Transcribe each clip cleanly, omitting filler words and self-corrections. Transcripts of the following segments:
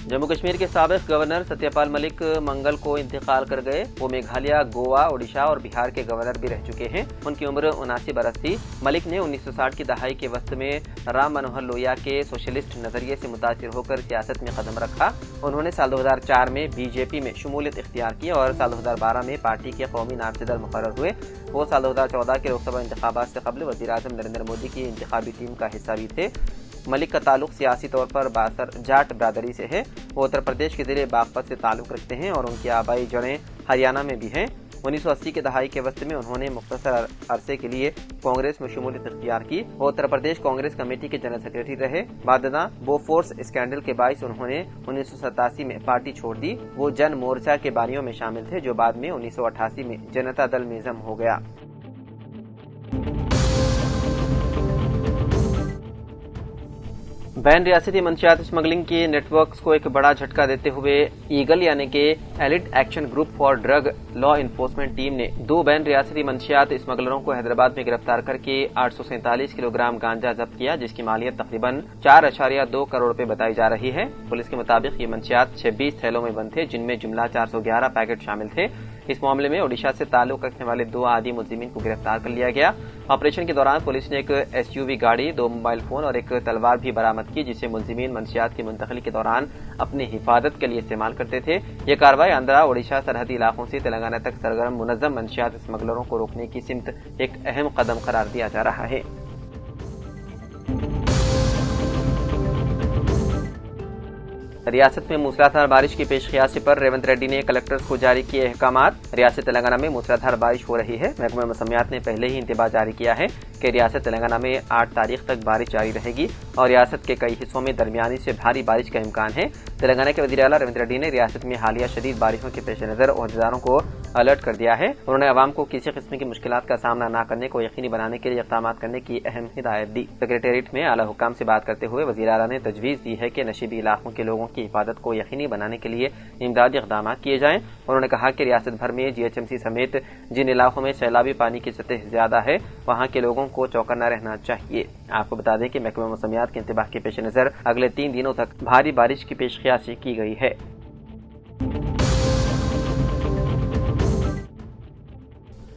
जम्मू कश्मीर के साबिक गवर्नर सत्यपाल मलिक मंगल को इंतकाल कर गए। वो मेघालय, गोवा, ओडिशा और बिहार के गवर्नर भी रह चुके हैं। उनकी उम्र 79 बरस थी। मलिक ने 1960 की दहाई के वक्त में राम मनोहर लोहिया के सोशलिस्ट नजरिए से मुतासिर होकर सियासत में कदम रखा। उन्होंने साल 2004 में बीजेपी में शमूलियत इख्तियार की और साल 2012 में पार्टी के कौमी नामजद मुकर्रर हुए। वो साल 2014 के लोकसभा इंतखाबात से कबल वज़ीर-ए-आज़म नरेंद्र मोदी की इंतखाबी टीम का हिस्सा भी थे। मलिक का ताल्लुक सियासी तौर पर बासर जाट बरादरी से है। वो उत्तर प्रदेश के ज़िले बागपत से ताल्लुक रखते हैं और उनकी आबाई जड़ें हरियाणा में भी हैं। 1980 के दहाई के वक्त में उन्होंने मुख्तसर अरसे के लिए कांग्रेस में शमूलियत इख्तियार की। वो उत्तर प्रदेश कांग्रेस कमेटी के जनरल सेक्रेटरी रहे। बादना बोफोर्स स्कैंडल के बाइस उन्होंने 1987 में पार्टी छोड़ दी। वो जन मोर्चा के बानियों में शामिल थे, जो बाद में 1988 में जनता दल में जम हो गया। बैन रियासती मंशियात स्मगलिंग के नेटवर्क्स को एक बड़ा झटका देते हुए ईगल यानी कि elite action group for drug law enforcement team ने 2 बैन रियासती मंशियात स्मगलरों को हैदराबाद में गिरफ्तार करके 847 किलोग्राम गांजा जब्त किया, जिसकी मालियत तकरीबन 4.2 करोड़ रुपए बताई जा रही है। पुलिस के मुताबिक ये मंशियात 26 थैलों में बंद थे, जिनमें जुमला 411 पैकेट शामिल थे। इस मामले में ओडिशा से ताल्लुक रखने वाले 2 आदी मुलजिमीन को गिरफ्तार कर लिया गया। ऑपरेशन के दौरान पुलिस ने एक एसयूवी गाड़ी, 2 मोबाइल फोन और एक तलवार भी बरामद की, जिसे मुलजिमीन मंशियात की मुंतकली के दौरान अपनी हिफाजत के लिए इस्तेमाल करते थे। ये कार्रवाई आंध्रा ओडिशा सरहदी इलाकों से तेलंगाना तक सरगर्म मुनज़्ज़म मंशियात स्मगलरों को रोकने की सिमत एक अहम कदम करार दिया जा रहा है। रियासत में मूसलाधार बारिश की पेशकयासी पर रेवंत रेड्डी ने कलेक्टर्स को जारी किए अहकामात। रियासत तेलंगाना में मूसलाधार बारिश हो रही है। महकमा मौसमियात ने पहले ही इंतबाह जारी किया है कि रियासत तेलंगाना में 8 तारीख तक बारिश जारी रहेगी और रियासत के कई हिस्सों में दरमियानी से भारी बारिश का इम्कान है। तेलंगाना के वज़ीर आला रेवंत रेड्डी ने रियासत में हालिया शदीद बारिशों के पेश नज़र ओहदेदारों को अलर्ट कर दिया है। उन्होंने अवाम को किसी किस्म की मुश्किलात का सामना न करने को यकीनी बनाने के लिए इक़दाम करने की अहम हिदायत दी। सेक्रेटेरिएट में आला हुक्काम से बात करते हुए वज़ीर आला ने तजवीज़ दी है कि नशीबी इलाकों के लोगों की हिफाजत को यकीनी बनाने के लिए इमदादी इक़दाम किए जाएं। उन्होंने कहा कि रियासत भर में जीएचएमसी समेत जिन इलाकों में सैलाबी पानी की सतह ज्यादा है, वहां के लोगों को चौकन्ना रहना चाहिए। आपको बता दें कि महकमा मौसमियात के इंतबाह के पेश नज़र अगले 3 दिनों तक भारी बारिश की पेशकयासी की गई है।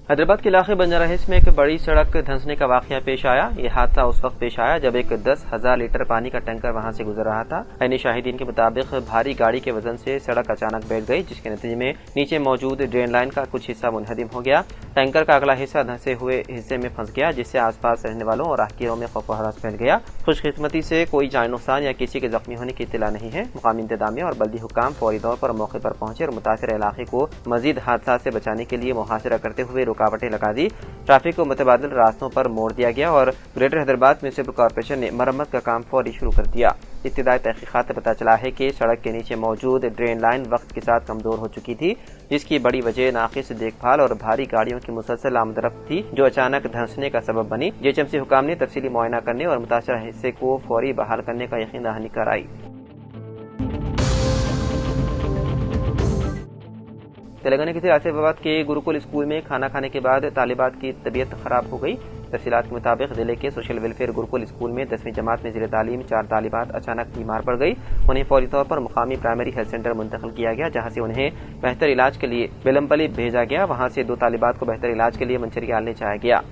हैदराबाद के इलाके बंजारा हिल्स में एक बड़ी सड़क धंसने का वाकया पेश आया। यह हादसा उस वक्त पेश आया जब एक 10,000 लीटर पानी का टैंकर वहां से गुजर रहा था। ऐनी शाहिदीन के मुताबिक भारी गाड़ी के वजन से सड़क अचानक बैठ गई, जिसके नतीजे में नीचे मौजूद ड्रेन लाइन का कुछ हिस्सा मुनहदिम हो गया। टैंकर का अगला हिस्सा धंसे हुए हिस्से में फंस गया, जिससे आसपास रहने वालों और राहगीरों में खौफ व हरास फैल गया। खुशकिस्मती से कोई जान नुकसान या किसी के जख्मी होने की इत्तला नहीं है। मुकामी इंतजामिया और बल्दी हुक्काम फौरी तौर पर मौके पर पहुंचे और मुतासिर इलाके को मजीद हादसा से बचाने के लिए मुहासिरा करते हुए रुकावटें लगा दी। ट्रैफिक को मुतबादिल रास्तों पर मोड़ दिया गया और ग्रेटर हैदराबाद म्युनिसिपल कॉर्पोरेशन ने मरम्मत का काम फौरी शुरू कर दिया। इब्तिदाई तहकीकात से पता चला है कि सड़क के नीचे मौजूद ड्रेन लाइन वक्त के साथ कमजोर हो चुकी थी, जिसकी बड़ी वजह नाकिस देखभाल और भारी गाड़ियों की मुसलसल आमदरफ्त थी, जो अचानक धंसने का सबब बनी। जीएचएमसी हुकाम ने तफसीली मुआयना करने और मुतासरा हिस्से को फौरी बहाल करने का यकीन दहानी कराई। तेलंगाना के आसिफाबाद के गुरुकुल स्कूल में खाना खाने के बाद तालिबात की तबीयत खराब हो गई। तफसीलात के मुताबिक जिले के सोशल वेलफेयर गुरुकुल स्कूल में 10वीं जमात में ज़ेर तालीम 4 तालिबात अचानक बीमार पड़ गई। उन्हें फौरी तौर पर मुकामी प्राइमरी हेल्थ सेंटर मुंतकिल किया गया, जहां से उन्हें बेहतर इलाज के लिए बेलमपली भेजा गया। वहां से 2 तालिबात को बेहतर इलाज के लिए मंचिरियाल ले जाया गया।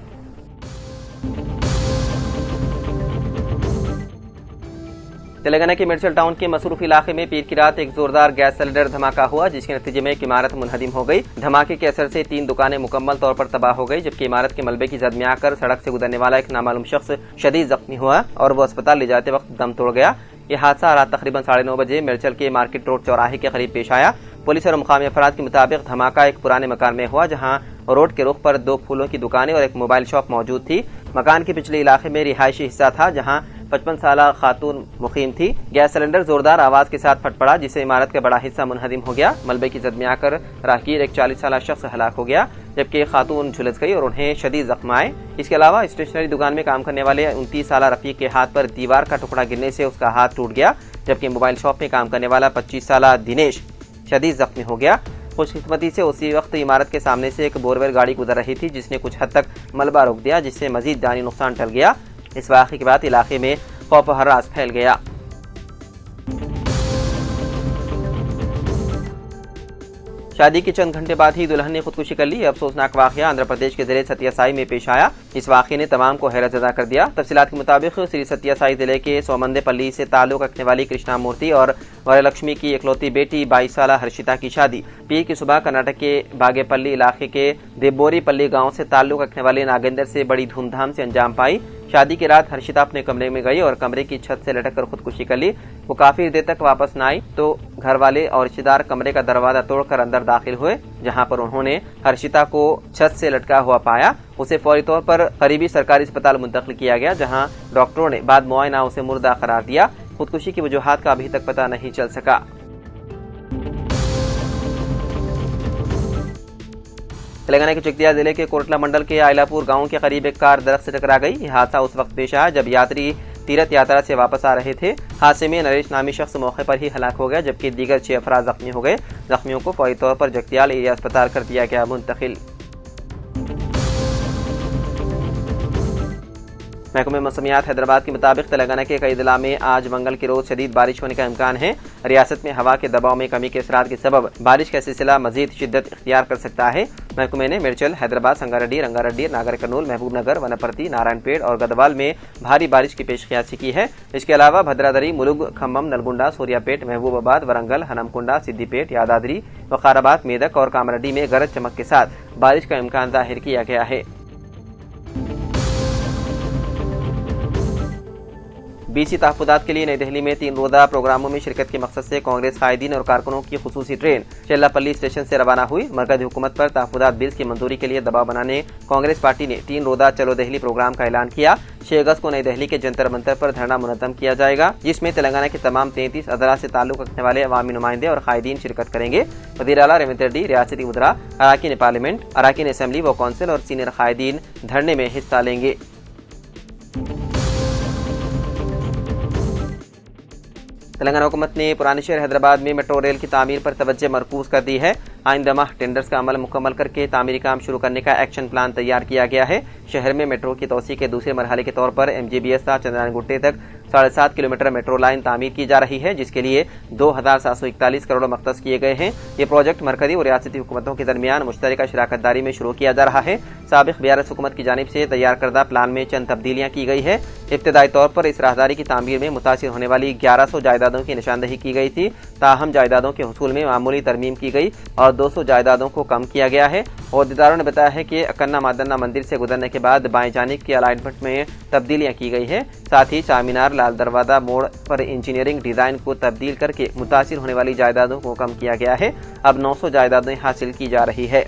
तेलंगाना के मेडचल टाउन के मसरूफ इलाके में पीर की रात एक जोरदार गैस सिलेंडर धमाका हुआ, जिसके नतीजे में एक इमारत मुनहदिम हो गई। धमाके के असर से 3 दुकानें मुकम्मल तौर पर तबाह हो गई, जबकि इमारत के मलबे की जद में आकर सड़क से गुजरने वाला एक नामालूम शख्स शदीद जख्मी हुआ और वो अस्पताल ले जाते वक्त दम तोड़ गया। यह हादसा रात तकरीबन 9:30 बजे मेडचल के मार्केट रोड चौराहे के करीब पेश आया। पुलिस और मुकामी अफराद के मुताबिक धमाका एक पुराने मकान में हुआ, जहां रोड के रुख पर 2 फूलों की दुकानें और एक मोबाइल शॉप मौजूद थी। मकान के पिछले इलाके में रिहायशी हिस्सा था, जहां 55 साल खातून मुकीम थी। गैस सिलेंडर जोरदार आवाज के साथ फट पड़ा, जिससे इमारत का बड़ा हिस्सा मुनहदिम हो गया। मलबे की जद में आकर राहगीर एक 40 साल शख्स हलाक हो गया, जबकि खातून झुलस गई और उन्हें शदीद जख्म आए। इसके अलावा स्टेशनरी दुकान में काम करने वाले 29 साल रफीक के हाथ पर दीवार का टुकड़ा गिरने से उसका हाथ टूट गया, जबकि मोबाइल शॉप में काम करने वाला 25 साल दिनेश शदीद जख्मी हो गया। خوش قسمتی سے اسی وقت عمارت کے سامنے سے ایک بورویل گاڑی گزر رہی تھی جس نے کچھ حد تک ملبہ روک دیا، جس سے مزید جانی نقصان ٹل گیا۔ اس واقعے کے بعد علاقے میں خوف و ہراس پھیل گیا۔ شادی کے چند گھنٹے بعد ہی دلہن نے خودکشی کر لی۔ افسوسناک واقعہ آندھرا پردیش کے ضلع ستیا سائی میں پیش آیا۔ اس واقعے نے تمام کو حیرت زدہ کر دیا۔ تفصیلات کے مطابق سری ستیا سائی ضلع کے سومندے پلی سے تعلق رکھنے والی کرشنا مورتی اور ورلکشمی کی اکلوتی بیٹی 22 سالہ ہرشتا کی شادی پیر کی صبح کرناٹک کے باگے پلی علاقے کے دیبوری پلی گاؤں سے تعلق رکھنے والے ناگیندر سے بڑی دھوم دھام سے انجام پائی۔ شادی کی رات ہرشتا اپنے کمرے میں گئی اور کمرے کی چھت سے لٹک کر خودکشی کر لی۔ وہ کافی دیر تک واپس نہ آئی تو گھر والے اور رشتہ دار کمرے کا دروازہ توڑ کر اندر داخل ہوئے، جہاں پر انہوں نے ہرشتا کو چھت سے لٹکا ہوا پایا۔ اسے فوری طور پر قریبی سرکاری اسپتال منتقل کیا گیا، جہاں ڈاکٹروں نے بعد معائنہ اسے مردہ قرار دیا۔ خودکشی کی وجوہات کا ابھی تک پتہ نہیں چل سکا۔ تلنگانہ کے چکتیا ضلع کے کوٹلا منڈل کے آئلاپور گاؤں کے قریب ایک کار درخت سے ٹکرا گئی۔ یہ حادثہ اس وقت پیش آیا جب یاتری تیرتھ یاترا سے واپس آ رہے تھے۔ حادثے میں نریش نامی شخص موقع پر ہی ہلاک ہو گیا، جبکہ دیگر 6 افراد زخمی ہو گئے۔ زخمیوں کو فوری طور پر جگتیال ایریا اسپتال کر دیا گیا منتقل۔ محکمہ موسمیات حیدرآباد کے مطابق تلنگانہ کے کئی اضلاع میں آج منگل کے روز شدید بارش ہونے کا امکان ہے۔ ریاست میں ہوا کے دباؤ میں کمی کے اثرات کے سبب بارش کا سلسلہ مزید شدت اختیار کر سکتا ہے۔ محکمے نے میرچل، حیدرآباد، سنگاریڈی، رنگاریڈی، ناگر کرنول، محبوب نگر، ونپرتی، نارائن پیڑ اور گدوال میں بھاری بارش کی پیش قیاسی کی ہے۔ اس کے علاوہ بھدرادری، ملوگ، کھمم، نلگنڈا، سوریا پیٹ، محبوب آباد، ورنگل، ہنمکنڈا، سدی پیٹ، یادادری، وقار آباد، میدک اور کامریڈی میں گرج چمک کے ساتھ بارش کا امکان ظاہر کیا گیا ہے۔ BC تحفظات کے لیے نئی دہلی میں 3 روزہ پروگراموں میں شرکت کے مقصد سے کانگریس قائدین اور کارکنوں کی خصوصی ٹرین چیلا پلی اسٹیشن سے روانہ ہوئی۔ مرکزی حکومت پر تحفظات بلز کی منظوری کے لیے دباؤ بنانے کانگریس پارٹی نے 3 روزہ چلو دہلی پروگرام کا اعلان کیا۔ 6 اگست کو نئی دہلی کے جنتر منتر پر دھرنا منظم کیا جائے گا، جس میں تلنگانہ کے تمام 33 اضلاع سے تعلق رکھنے والے عوامی نمائندے اور قائدین شرکت کریں گے۔ وزیر اعلیٰ ریونت ریڈی، ریاستی وزراء، اراکین پارلیمنٹ، اراکین اسمبلی و کونسل اور سینئر قائدین دھرنے میں حصہ لیں گے۔ تلنگانہ حکومت نے پرانے شہر حیدرآباد میں میٹرو ریل کی تعمیر پر توجہ مرکوز کر دی ہے۔ آئندہ ماہ ٹینڈرز کا عمل مکمل کر کے تعمیری کام شروع کرنے کا ایکشن پلان تیار کیا گیا ہے۔ شہر میں میٹرو کی توسیع کے دوسرے مرحلے کے طور پر MGBS سے چندران گٹے تک 7.5 کلومیٹر میٹرو لائن تعمیر کی جا رہی ہے، جس کے لیے 2741 کروڑ مختص کیے گئے ہیں۔ یہ پروجیکٹ مرکزی اور ریاستی حکومتوں کے درمیان مشترکہ شراکت داری میں شروع کیا جا رہا ہے۔ سابق BRS حکومت کی جانب سے تیار کردہ پلان میں چند تبدیلیاں کی گئی ہے۔ ابتدائی طور پر اس راہداری کی تعمیر میں متاثر ہونے والی 1100 جائیدادوں کی نشاندہی کی گئی تھی، تاہم جائیدادوں کے حصول میں معمولی ترمیم کی گئی اور 200 جائیدادوں کو کم کیا گیا ہے۔ عہدیداروں نے بتایا ہے کہ اکنا مادنا مندر سے گزرنے کے بعد بائیں جانب کی الائنمنٹ میں تبدیلیاں کی گئی ہیں، ساتھ ہی چارمینار لال دروازہ موڑ پر انجینئرنگ ڈیزائن کو تبدیل کر کے متاثر ہونے والی جائیدادوں کو کم کیا گیا ہے۔ اب 900 جائیدادیں حاصل کی جا رہی ہے۔